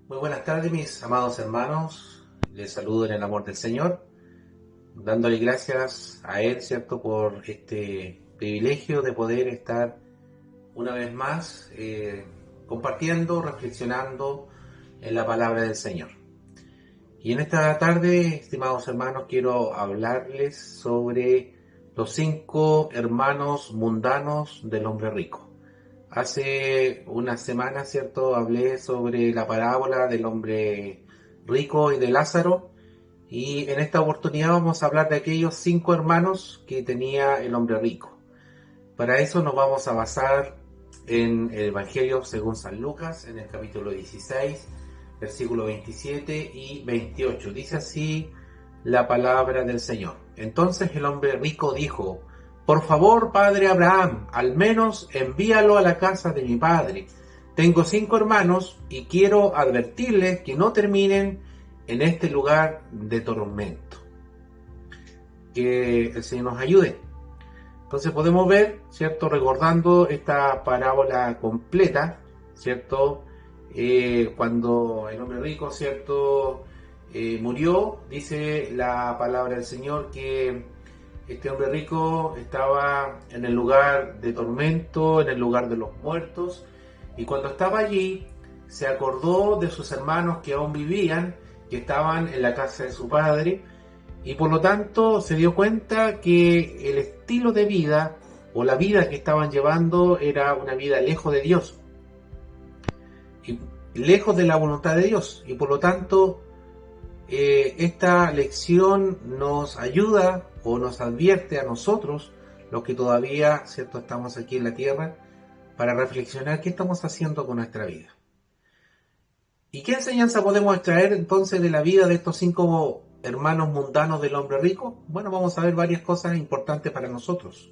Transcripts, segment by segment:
Muy buenas tardes, mis amados hermanos. Les saludo en el amor del Señor, dándole gracias a Él, ¿cierto?, por este privilegio de poder estar una vez más compartiendo, reflexionando en la palabra del Señor. Y en esta tarde, estimados hermanos, quiero hablarles sobre los 5 hermanos mundanos del hombre rico. Hace unas semanas, ¿cierto?, hablé sobre la parábola del hombre rico y de Lázaro, y en esta oportunidad vamos a hablar de aquellos 5 hermanos que tenía el hombre rico. Para eso nos vamos a basar en el Evangelio según San Lucas, en el capítulo 16, versículos 27 y 28. Dice así la palabra del Señor. Entonces el hombre rico dijo: por favor, padre Abraham, al menos envíalo a la casa de mi padre. Tengo 5 hermanos y quiero advertirles que no terminen en este lugar de tormento. Que el Señor nos ayude. Entonces podemos ver, ¿cierto?, recordando esta parábola completa, ¿cierto?, cuando el hombre rico, ¿cierto?, murió, dice la palabra del Señor que este hombre rico estaba en el lugar de tormento, en el lugar de los muertos, y cuando estaba allí se acordó de sus hermanos que aún vivían, que estaban en la casa de su padre, y por lo tanto se dio cuenta que el estilo de vida o la vida que estaban llevando era una vida lejos de Dios, y lejos de la voluntad de Dios, y por lo tanto esta lección nos ayuda o nos advierte a nosotros, los que todavía, ¿cierto?, estamos aquí en la tierra, para reflexionar qué estamos haciendo con nuestra vida. ¿Y qué enseñanza podemos extraer entonces de la vida de estos 5 hermanos mundanos del hombre rico? Bueno, vamos a ver varias cosas importantes para nosotros.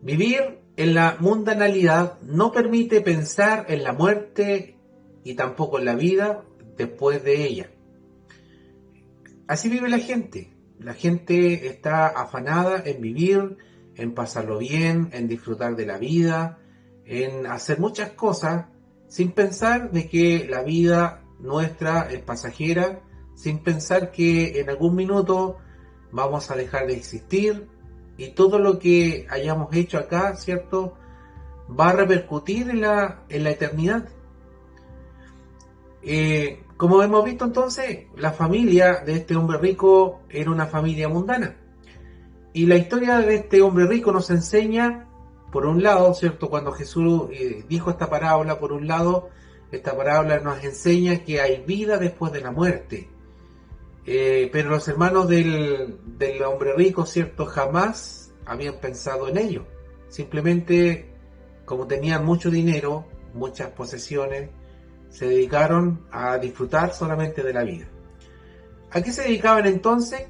Vivir en la mundanalidad no permite pensar en la muerte y tampoco en la vida después de ella. Así vive la gente. La gente está afanada en vivir, en pasarlo bien, en disfrutar de la vida, en hacer muchas cosas, sin pensar de que la vida nuestra es pasajera, sin pensar que en algún minuto vamos a dejar de existir, y todo lo que hayamos hecho acá, ¿cierto?, va a repercutir en la eternidad. Como hemos visto entonces, la familia de este hombre rico era una familia mundana. Y la historia de este hombre rico nos enseña, por un lado, ¿cierto?, cuando Jesús dijo esta parábola, por un lado, esta parábola nos enseña que hay vida después de la muerte. Pero los hermanos del hombre rico, ¿cierto?, jamás habían pensado en ello. Simplemente, como tenían mucho dinero, muchas posesiones, se dedicaron a disfrutar solamente de la vida. ¿A qué se dedicaban entonces?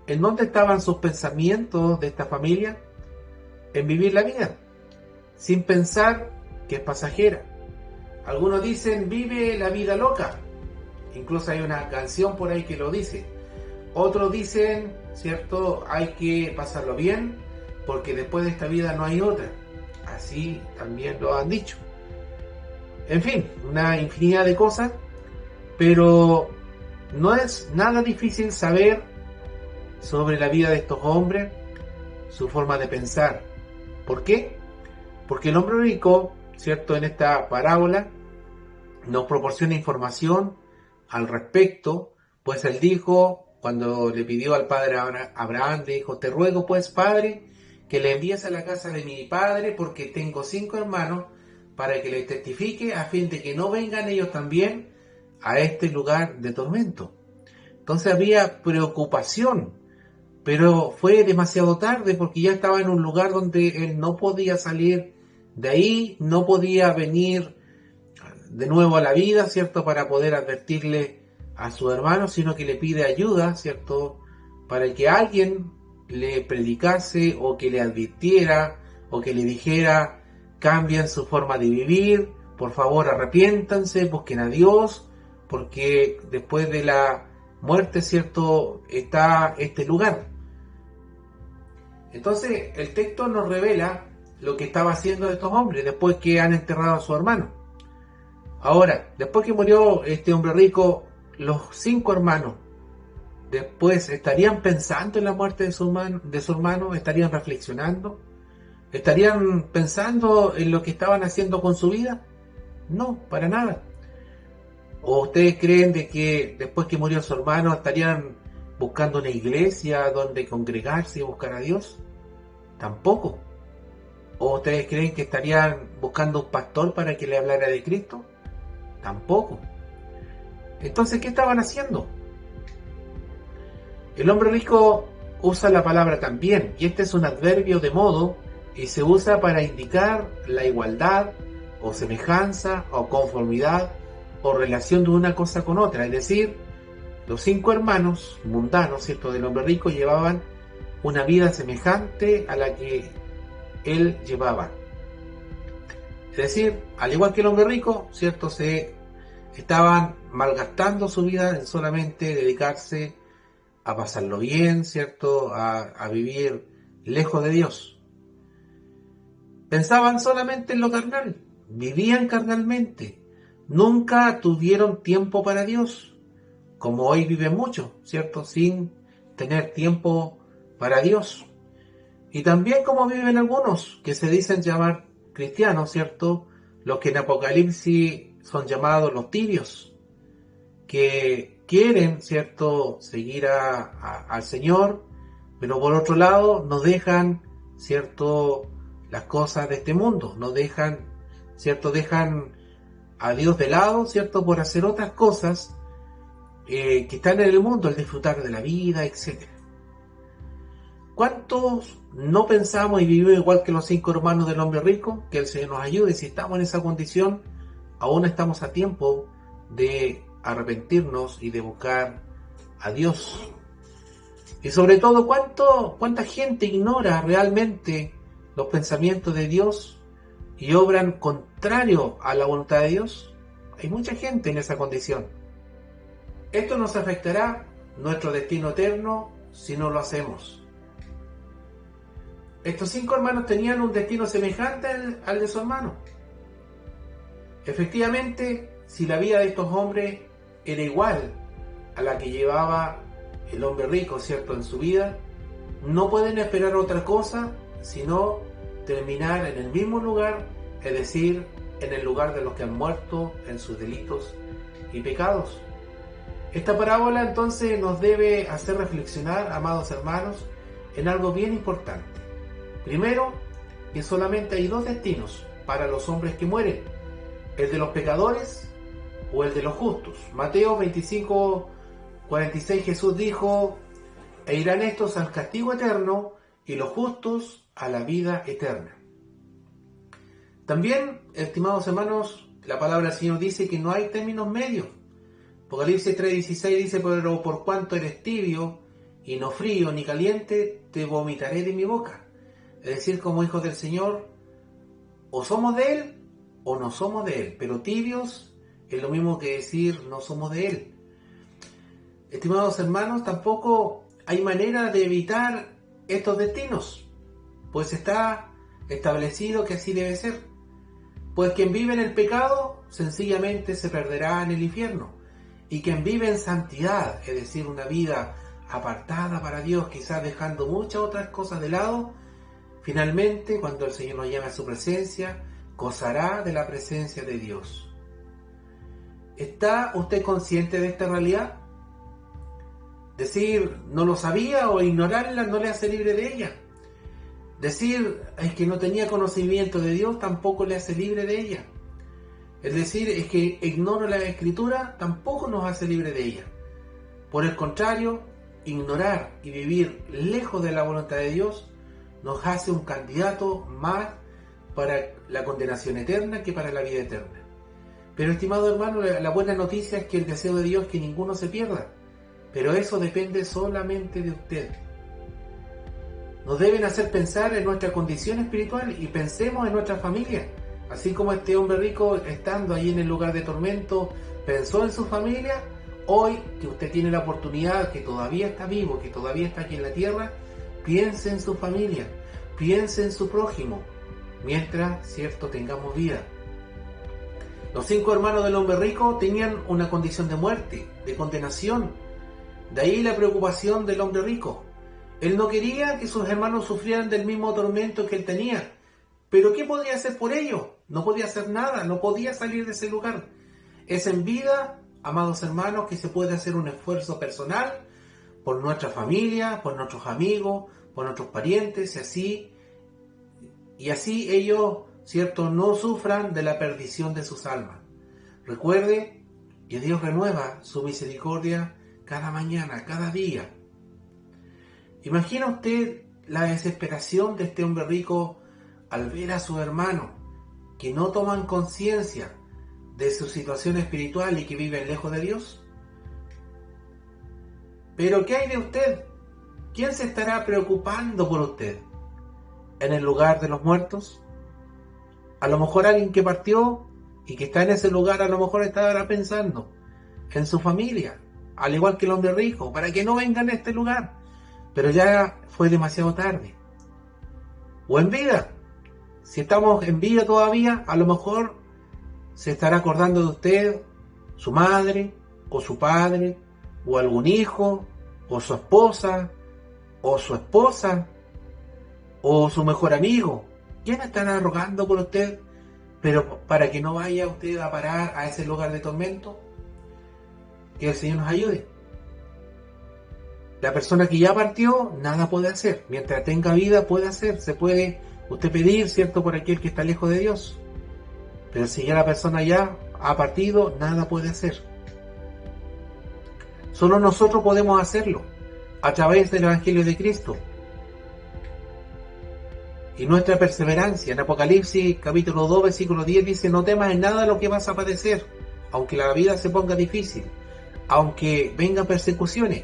¿En dónde estaban sus pensamientos de esta familia? En vivir la vida, sin pensar que es pasajera. Algunos dicen, vive la vida loca. Incluso hay una canción por ahí que lo dice. Otros dicen, ¿cierto?, hay que pasarlo bien, porque después de esta vida no hay otra. Así también lo han dicho. En fin, una infinidad de cosas, pero no es nada difícil saber sobre la vida de estos hombres, su forma de pensar. ¿Por qué? Porque el hombre rico, ¿cierto?, en esta parábola nos proporciona información al respecto, pues él dijo, cuando le pidió al padre Abraham, le dijo: te ruego pues, padre, que le envíes a la casa de mi padre, porque tengo 5 hermanos, para que les testifique, a fin de que no vengan ellos también a este lugar de tormento. Entonces había preocupación, pero fue demasiado tarde, porque ya estaba en un lugar donde él no podía salir de ahí, no podía venir de nuevo a la vida, ¿cierto?, para poder advertirle a su hermano, sino que le pide ayuda, ¿cierto?, para que alguien le predicase o que le advirtiera o que le dijera: cambien su forma de vivir, por favor arrepiéntanse, busquen a Dios, porque después de la muerte, ¿cierto?, está este lugar. Entonces el texto nos revela lo que estaba haciendo estos hombres después que han enterrado a su hermano. Ahora, después que murió este hombre rico, los 5 hermanos, después estarían pensando en la muerte de su hermano, estarían reflexionando, estarían pensando en lo que estaban haciendo con su vida. No, para nada. ¿O ustedes creen de que después que murió su hermano estarían buscando una iglesia donde congregarse y buscar a Dios? Tampoco. ¿O ustedes creen que estarían buscando un pastor para que le hablara de Cristo? Tampoco. Entonces, ¿qué estaban haciendo? El hombre rico usa la palabra también, y este es un adverbio de modo y se usa para indicar la igualdad o semejanza o conformidad o relación de una cosa con otra. Es decir, los 5 hermanos mundanos, ¿cierto?, del hombre rico llevaban una vida semejante a la que él llevaba. Es decir, al igual que el hombre rico, ¿cierto?, se estaban malgastando su vida en solamente dedicarse a pasarlo bien, ¿cierto?, a vivir lejos de Dios. Pensaban solamente en lo carnal, vivían carnalmente, nunca tuvieron tiempo para Dios, como hoy viven muchos, ¿cierto?, sin tener tiempo para Dios. Y también como viven algunos que se dicen llamar cristianos, ¿cierto?, los que en Apocalipsis son llamados los tibios, que quieren, ¿cierto?, seguir al Señor, pero por otro lado no dejan, ¿cierto?, las cosas de este mundo, no dejan, ¿cierto?, dejan a Dios de lado, ¿cierto?, por hacer otras cosas que están en el mundo, el disfrutar de la vida, etc. ¿Cuántos no pensamos y vivimos igual que los 5 hermanos del hombre rico? Que el Señor nos ayude. Si estamos en esa condición, aún estamos a tiempo de arrepentirnos y de buscar a Dios. Y sobre todo, ¿cuánta gente ignora realmente los pensamientos de Dios y obran contrario a la voluntad de Dios? Hay mucha gente en esa condición. Esto nos afectará nuestro destino eterno si no lo hacemos. Estos 5 hermanos tenían un destino semejante al de su hermano. Efectivamente, si la vida de estos hombres era igual a la que llevaba el hombre rico, ¿cierto?, en su vida, no pueden esperar otra cosa sino terminar en el mismo lugar, es decir, en el lugar de los que han muerto en sus delitos y pecados. Esta parábola entonces nos debe hacer reflexionar, amados hermanos, en algo bien importante. Primero, que solamente hay 2 destinos para los hombres que mueren, el de los pecadores o el de los justos. Mateo 25:46 Jesús dijo: e irán estos al castigo eterno y los justos a la vida eterna. También, estimados hermanos, la palabra del Señor dice que no hay términos medios. Apocalipsis 3:16 dice: pero por cuanto eres tibio y no frío ni caliente, te vomitaré de mi boca. Es decir, como hijos del Señor, o somos de Él o no somos de Él, pero tibios es lo mismo que decir no somos de Él. Estimados hermanos, tampoco hay manera de evitar estos destinos, pues está establecido que así debe ser. Pues quien vive en el pecado sencillamente se perderá en el infierno, y quien vive en santidad, es decir, una vida apartada para Dios, quizás dejando muchas otras cosas de lado, finalmente, cuando el Señor nos llame a su presencia, gozará de la presencia de Dios. ¿Está usted consciente de esta realidad? Decir no lo sabía o ignorarla no le hace libre de ella. Decir es que no tenía conocimiento de Dios tampoco le hace libre de ella. Es decir, es que ignoro la Escritura tampoco nos hace libre de ella. Por el contrario, ignorar y vivir lejos de la voluntad de Dios nos hace un candidato más para la condenación eterna que para la vida eterna. Pero, estimado hermano, la buena noticia es que el deseo de Dios es que ninguno se pierda, pero eso depende solamente de usted. Nos deben hacer pensar en nuestra condición espiritual y pensemos en nuestra familia. Así como este hombre rico, estando ahí en el lugar de tormento, pensó en su familia, hoy que usted tiene la oportunidad, que todavía está vivo, que todavía está aquí en la tierra, piense en su familia, piense en su prójimo, mientras, cierto, tengamos vida. Los 5 hermanos del hombre rico tenían una condición de muerte, de condenación. De ahí la preocupación del hombre rico. Él no quería que sus hermanos sufrieran del mismo tormento que él tenía. Pero ¿qué podía hacer por ello? No podía hacer nada, no podía salir de ese lugar. Es en vida, amados hermanos, que se puede hacer un esfuerzo personal por nuestra familia, por nuestros amigos, por nuestros parientes, y así ellos, ¿cierto?, no sufran de la perdición de sus almas. Recuerde que Dios renueva su misericordia cada mañana, cada día. ¿Imagina usted la desesperación de este hombre rico al ver a sus hermanos que no toman conciencia de su situación espiritual y que viven lejos de Dios? Pero ¿qué hay de usted? ¿Quién se estará preocupando por usted? ¿En el lugar de los muertos? A lo mejor alguien que partió y que está en ese lugar a lo mejor estará pensando en su familia, al igual que el hombre rico, para que no vengan a este lugar. Pero ya fue demasiado tarde. O en vida. Si estamos en vida todavía, a lo mejor se estará acordando de usted, su madre, o su padre, o algún hijo, o su esposa, o su esposa, o su mejor amigo. ¿Quién estará rogando por usted, pero para que no vaya usted a parar a ese lugar de tormento? Que el Señor nos ayude. La persona que ya partió, nada puede hacer. Mientras tenga vida puede hacer, se puede usted pedir, ¿cierto?, por aquel que está lejos de Dios. Pero si ya la persona ya ha partido, nada puede hacer. Solo nosotros podemos hacerlo, a través del Evangelio de Cristo. Y nuestra perseverancia, en Apocalipsis capítulo 2, versículo 10 dice: no temas en nada lo que vas a padecer, aunque la vida se ponga difícil, aunque vengan persecuciones.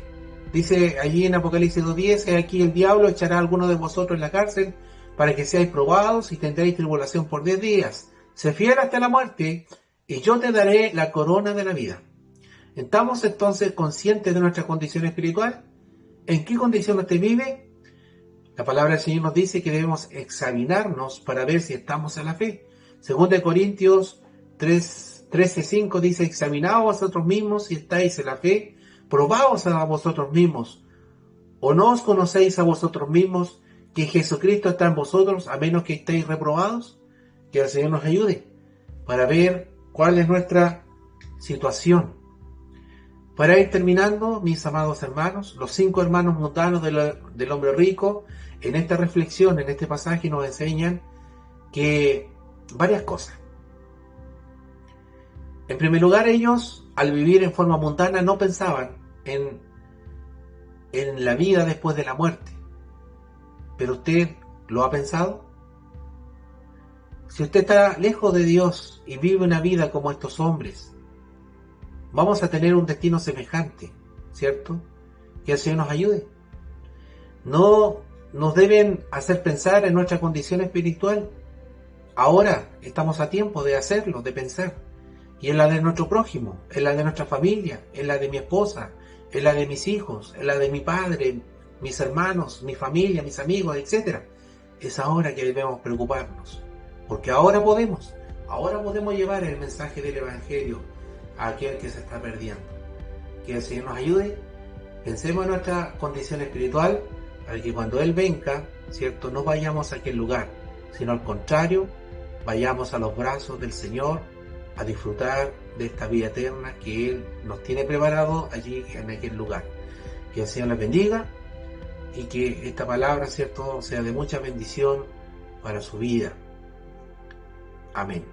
Dice allí en Apocalipsis 2:10: he aquí el diablo echará a alguno de vosotros en la cárcel para que seáis probados y tendréis tribulación por 10 días. Sé fiel hasta la muerte y yo te daré la corona de la vida. ¿Estamos entonces conscientes de nuestra condición espiritual? ¿En qué condición usted vive? La palabra del Señor nos dice que debemos examinarnos para ver si estamos en la fe. 2 Corintios 13:5 dice: examinaos vosotros mismos si estáis en la fe, probaos a vosotros mismos. ¿O no os conocéis a vosotros mismos que Jesucristo está en vosotros, a menos que estéis reprobados? Que el Señor nos ayude para ver cuál es nuestra situación. Para ir terminando, mis amados hermanos, los 5 hermanos mundanos del hombre rico, en esta reflexión, en este pasaje, nos enseñan que varias cosas. En primer lugar, ellos, al vivir en forma mundana, no pensaban en la vida después de la muerte. ¿Pero usted lo ha pensado? Si usted está lejos de Dios y vive una vida como estos hombres, vamos a tener un destino semejante, ¿cierto? Que el Señor nos ayude. No nos deben hacer pensar en nuestra condición espiritual. Ahora estamos a tiempo de hacerlo, de pensar. Y en la de nuestro prójimo, en la de nuestra familia, en la de mi esposa, en la de mis hijos, en la de mi padre, mis hermanos, mi familia, mis amigos, etc. Es ahora que debemos preocuparnos. Porque ahora podemos llevar el mensaje del Evangelio a aquel que se está perdiendo. Que el Señor nos ayude. Pensemos en nuestra condición espiritual para que cuando Él venga, ¿cierto?, no vayamos a aquel lugar, sino al contrario, vayamos a los brazos del Señor a disfrutar de esta vida eterna que Él nos tiene preparado allí en aquel lugar. Que el Señor les bendiga y que esta palabra, ¿cierto?, sea de mucha bendición para su vida. Amén.